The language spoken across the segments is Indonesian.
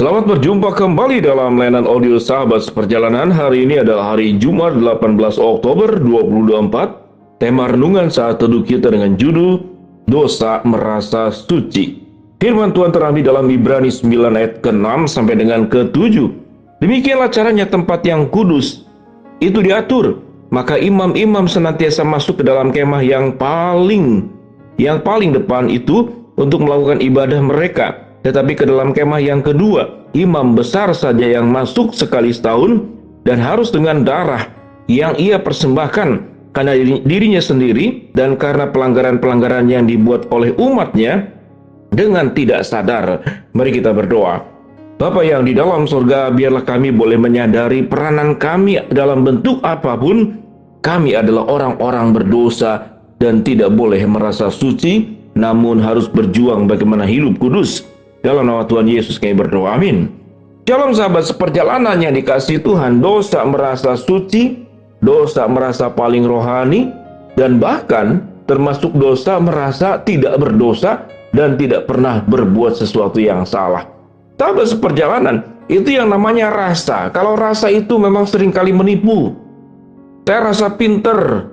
Selamat berjumpa kembali dalam layanan audio Sahabat Seperjalanan. Hari ini adalah hari Jumat 18 Oktober 2024. Tema renungan saat teduh kita dengan judul Dosa Merasa Suci. Firman Tuhan terambil dalam Ibrani 9 ayat ke-6 sampai dengan ke-7. Demikianlah caranya tempat yang kudus itu diatur, maka imam-imam senantiasa masuk ke dalam kemah yang paling depan itu untuk melakukan ibadah mereka. Tetapi ke dalam kemah yang kedua, imam besar saja yang masuk sekali setahun, dan harus dengan darah yang ia persembahkan karena dirinya sendiri dan karena pelanggaran-pelanggaran yang dibuat oleh umatnya dengan tidak sadar. Mari kita berdoa. Bapa yang di dalam surga, biarlah kami boleh menyadari peranan kami dalam bentuk apapun. Kami adalah orang-orang berdosa dan tidak boleh merasa suci, namun harus berjuang bagaimana hidup kudus. Dalam nama Tuhan Yesus kami berdoa, amin. Shalom sahabat seperjalanan yang dikasihi Tuhan. Dosa merasa suci, dosa merasa paling rohani, dan bahkan termasuk dosa merasa tidak berdosa dan tidak pernah berbuat sesuatu yang salah. Sahabat seperjalanan, itu yang namanya rasa. Kalau rasa itu memang seringkali menipu. Saya rasa pinter.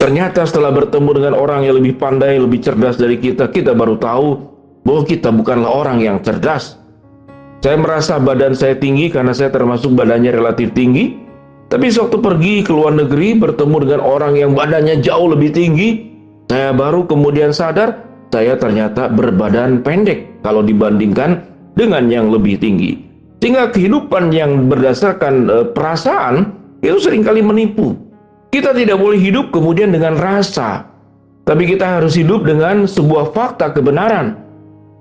Ternyata setelah bertemu dengan orang yang lebih pandai, lebih cerdas dari kita, kita baru tahu bahwa kita bukanlah orang yang cerdas. Saya merasa badan saya tinggi karena saya termasuk badannya relatif tinggi. Tapi sewaktu pergi ke luar negeri bertemu dengan orang yang badannya jauh lebih tinggi, saya baru kemudian sadar saya ternyata berbadan pendek kalau dibandingkan dengan yang lebih tinggi. Sehingga kehidupan yang berdasarkan perasaan itu seringkali menipu. Kita tidak boleh hidup kemudian dengan rasa, tapi kita harus hidup dengan sebuah fakta kebenaran.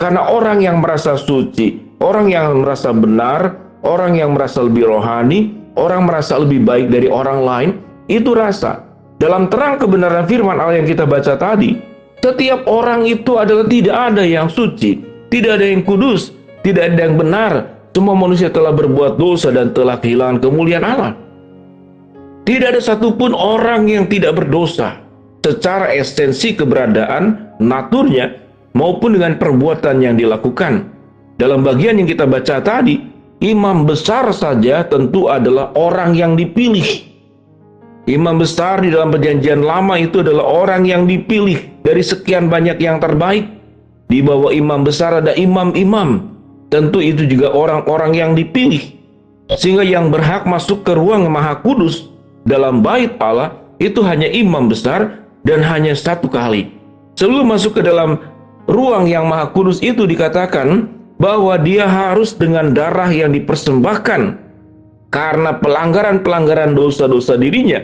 Karena orang yang merasa suci, orang yang merasa benar, orang yang merasa lebih rohani, orang merasa lebih baik dari orang lain, itu rasa. Dalam terang kebenaran firman Allah yang kita baca tadi, setiap orang itu adalah tidak ada yang suci, tidak ada yang kudus, tidak ada yang benar. Semua manusia telah berbuat dosa dan telah kehilangan kemuliaan Allah. Tidak ada satupun orang yang tidak berdosa secara esensi keberadaan, naturnya, maupun dengan perbuatan yang dilakukan. Dalam bagian yang kita baca tadi, imam besar saja tentu adalah orang yang dipilih. Imam besar di dalam perjanjian lama itu adalah orang yang dipilih dari sekian banyak yang terbaik. Di bawah imam besar ada imam-imam. Tentu itu juga orang-orang yang dipilih. Sehingga yang berhak masuk ke ruang maha kudus dalam bait Allah itu hanya imam besar dan hanya satu kali. Sebelum masuk ke dalam ruang yang maha kudus itu dikatakan bahwa dia harus dengan darah yang dipersembahkan karena pelanggaran-pelanggaran dosa-dosa dirinya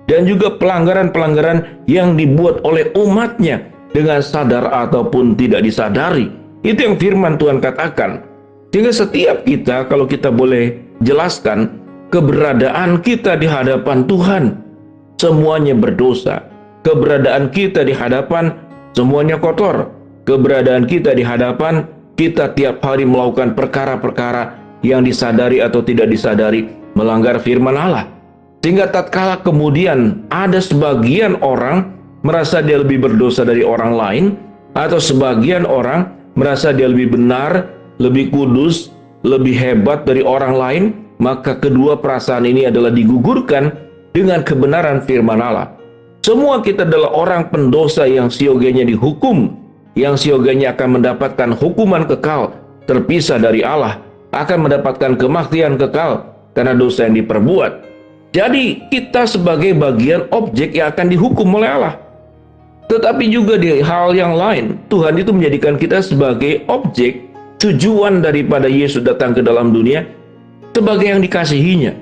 dan juga pelanggaran-pelanggaran yang dibuat oleh umatnya dengan sadar ataupun tidak disadari. Itu yang firman Tuhan katakan. Sehingga setiap kita, kalau kita boleh jelaskan, keberadaan kita di hadapan Tuhan semuanya berdosa. Keberadaan kita di hadapan semuanya kotor. Keberadaan kita di hadapan kita tiap hari melakukan perkara-perkara yang disadari atau tidak disadari melanggar firman Allah. Sehingga tatkala kemudian ada sebagian orang merasa dia lebih berdosa dari orang lain, atau sebagian orang merasa dia lebih benar, lebih kudus, lebih hebat dari orang lain, maka kedua perasaan ini adalah digugurkan dengan kebenaran firman Allah. Semua kita adalah orang pendosa yang sioganya dihukum, yang sioganya akan mendapatkan hukuman kekal, terpisah dari Allah, akan mendapatkan kematian kekal karena dosa yang diperbuat. Jadi kita sebagai bagian objek yang akan dihukum oleh Allah. Tetapi juga di hal yang lain, Tuhan itu menjadikan kita sebagai objek. Tujuan daripada Yesus datang ke dalam dunia sebagai yang dikasihinya.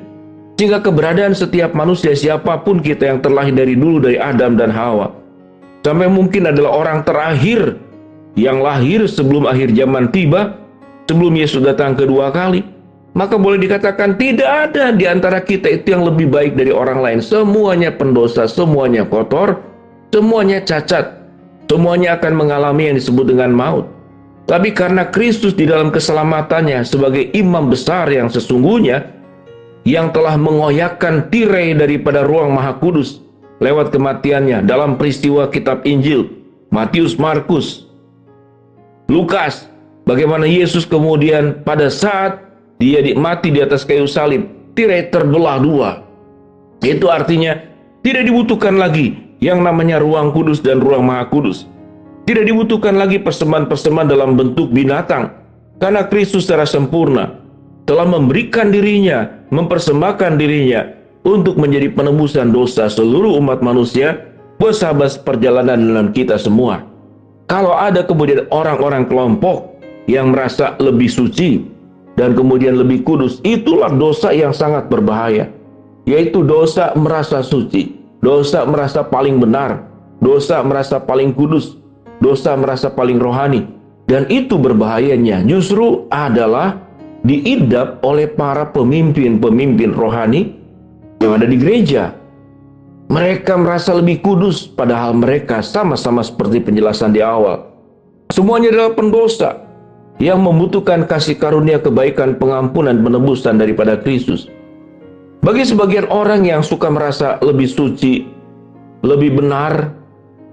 Sehingga keberadaan setiap manusia, siapapun kita yang terlahir dari dulu, dari Adam dan Hawa, sampai mungkin adalah orang terakhir yang lahir sebelum akhir zaman tiba, sebelum Yesus datang kedua kali, maka boleh dikatakan tidak ada di antara kita itu yang lebih baik dari orang lain. Semuanya pendosa, semuanya kotor, semuanya cacat, semuanya akan mengalami yang disebut dengan maut. Tapi karena Kristus di dalam keselamatannya sebagai imam besar yang sesungguhnya, yang telah mengoyakkan tirai daripada ruang maha kudus lewat kematiannya dalam peristiwa kitab Injil, Matius, Markus, Lukas, bagaimana Yesus kemudian pada saat Dia mati di atas kayu salib, tirai terbelah dua. Itu artinya tidak dibutuhkan lagi yang namanya ruang kudus dan ruang maha kudus. Tidak dibutuhkan lagi persembahan-persembahan dalam bentuk binatang, karena Kristus secara sempurna telah memberikan dirinya, mempersembahkan dirinya untuk menjadi penebusan dosa seluruh umat manusia, buat sahabat perjalanan dalam kita semua. Kalau ada kemudian orang-orang kelompok yang merasa lebih suci dan kemudian lebih kudus, itulah dosa yang sangat berbahaya, yaitu dosa merasa suci, dosa merasa paling benar, dosa merasa paling kudus, dosa merasa paling rohani. Dan itu berbahayanya justru adalah diidap oleh para pemimpin-pemimpin rohani yang ada di gereja. Mereka merasa lebih kudus, padahal mereka sama-sama seperti penjelasan di awal. Semuanya adalah pendosa yang membutuhkan kasih karunia, kebaikan, pengampunan, penebusan daripada Kristus. Bagi sebagian orang yang suka merasa lebih suci, lebih benar,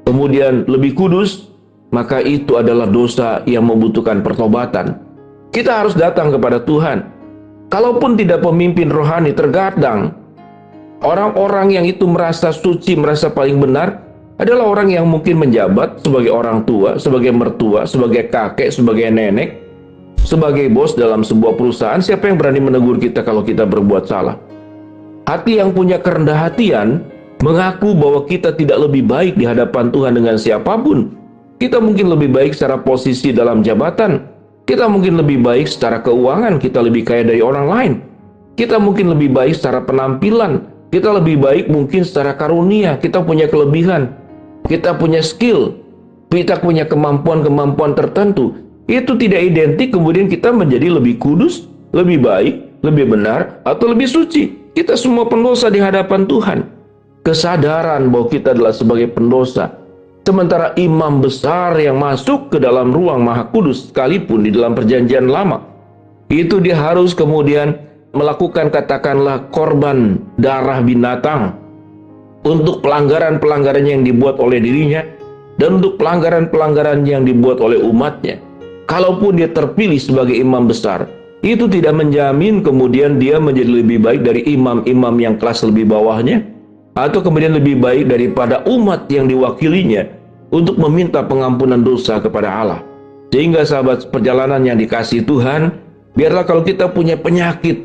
kemudian lebih kudus, maka itu adalah dosa yang membutuhkan pertobatan. Kita harus datang kepada Tuhan. Kalaupun tidak pemimpin rohani, terkadang orang-orang yang itu merasa suci, merasa paling benar, adalah orang yang mungkin menjabat sebagai orang tua, sebagai mertua, sebagai kakek, sebagai nenek, sebagai bos dalam sebuah perusahaan. Siapa yang berani menegur kita kalau kita berbuat salah? Hati yang punya kerendah hatian mengaku bahwa kita tidak lebih baik di hadapan Tuhan dengan siapapun. Kita mungkin lebih baik secara posisi dalam jabatan, kita mungkin lebih baik secara keuangan, kita lebih kaya dari orang lain, kita mungkin lebih baik secara penampilan, kita lebih baik mungkin secara karunia, kita punya kelebihan, kita punya skill, kita punya kemampuan-kemampuan tertentu. Itu tidak identik kemudian kita menjadi lebih kudus, lebih baik, lebih benar, atau lebih suci. Kita semua pendosa di hadapan Tuhan. Kesadaran bahwa kita adalah sebagai pendosa. Sementara imam besar yang masuk ke dalam ruang maha kudus, sekalipun di dalam perjanjian lama, itu dia harus kemudian melakukan katakanlah korban darah binatang untuk pelanggaran-pelanggaran yang dibuat oleh dirinya dan untuk pelanggaran-pelanggaran yang dibuat oleh umatnya. Kalaupun dia terpilih sebagai imam besar, itu tidak menjamin kemudian dia menjadi lebih baik dari imam-imam yang kelas lebih bawahnya, atau kemudian lebih baik daripada umat yang diwakilinya untuk meminta pengampunan dosa kepada Allah. Sehingga sahabat perjalanan yang dikasihi Tuhan, biarlah kalau kita punya penyakit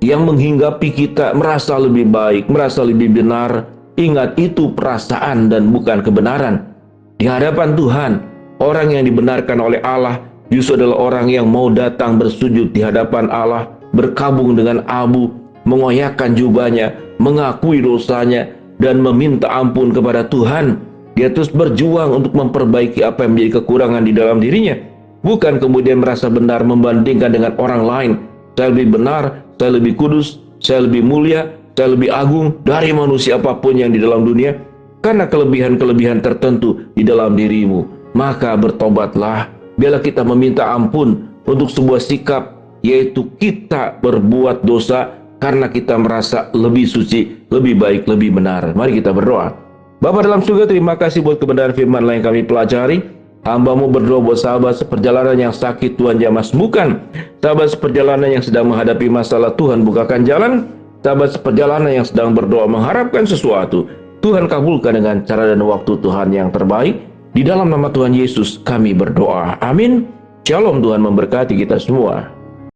yang menghinggapi kita merasa lebih baik, merasa lebih benar, ingat itu perasaan dan bukan kebenaran. Di hadapan Tuhan, orang yang dibenarkan oleh Allah justru adalah orang yang mau datang bersujud di hadapan Allah, berkabung dengan abu, mengoyakkan jubahnya, mengakui dosanya, dan meminta ampun kepada Tuhan. Dia terus berjuang untuk memperbaiki apa yang menjadi kekurangan di dalam dirinya, bukan kemudian merasa benar membandingkan dengan orang lain. Saya lebih benar, saya lebih kudus, saya lebih mulia, saya lebih agung dari manusia apapun yang di dalam dunia, karena kelebihan-kelebihan tertentu di dalam dirimu. Maka bertobatlah, biarlah kita meminta ampun untuk sebuah sikap, yaitu kita berbuat dosa karena kita merasa lebih suci, lebih baik, lebih benar. Mari kita berdoa. Bapa dalam surga, terima kasih buat kebenaran firman yang kami pelajari. Hamba-Mu berdoa buat sahabat seperjalanan yang sakit, Tuhan jamah sembuhkan. Sahabat seperjalanan yang sedang menghadapi masalah, Tuhan bukakan jalan. Sahabat seperjalanan yang sedang berdoa mengharapkan sesuatu, Tuhan kabulkan dengan cara dan waktu Tuhan yang terbaik. Di dalam nama Tuhan Yesus kami berdoa. Amin. Shalom, Tuhan memberkati kita semua.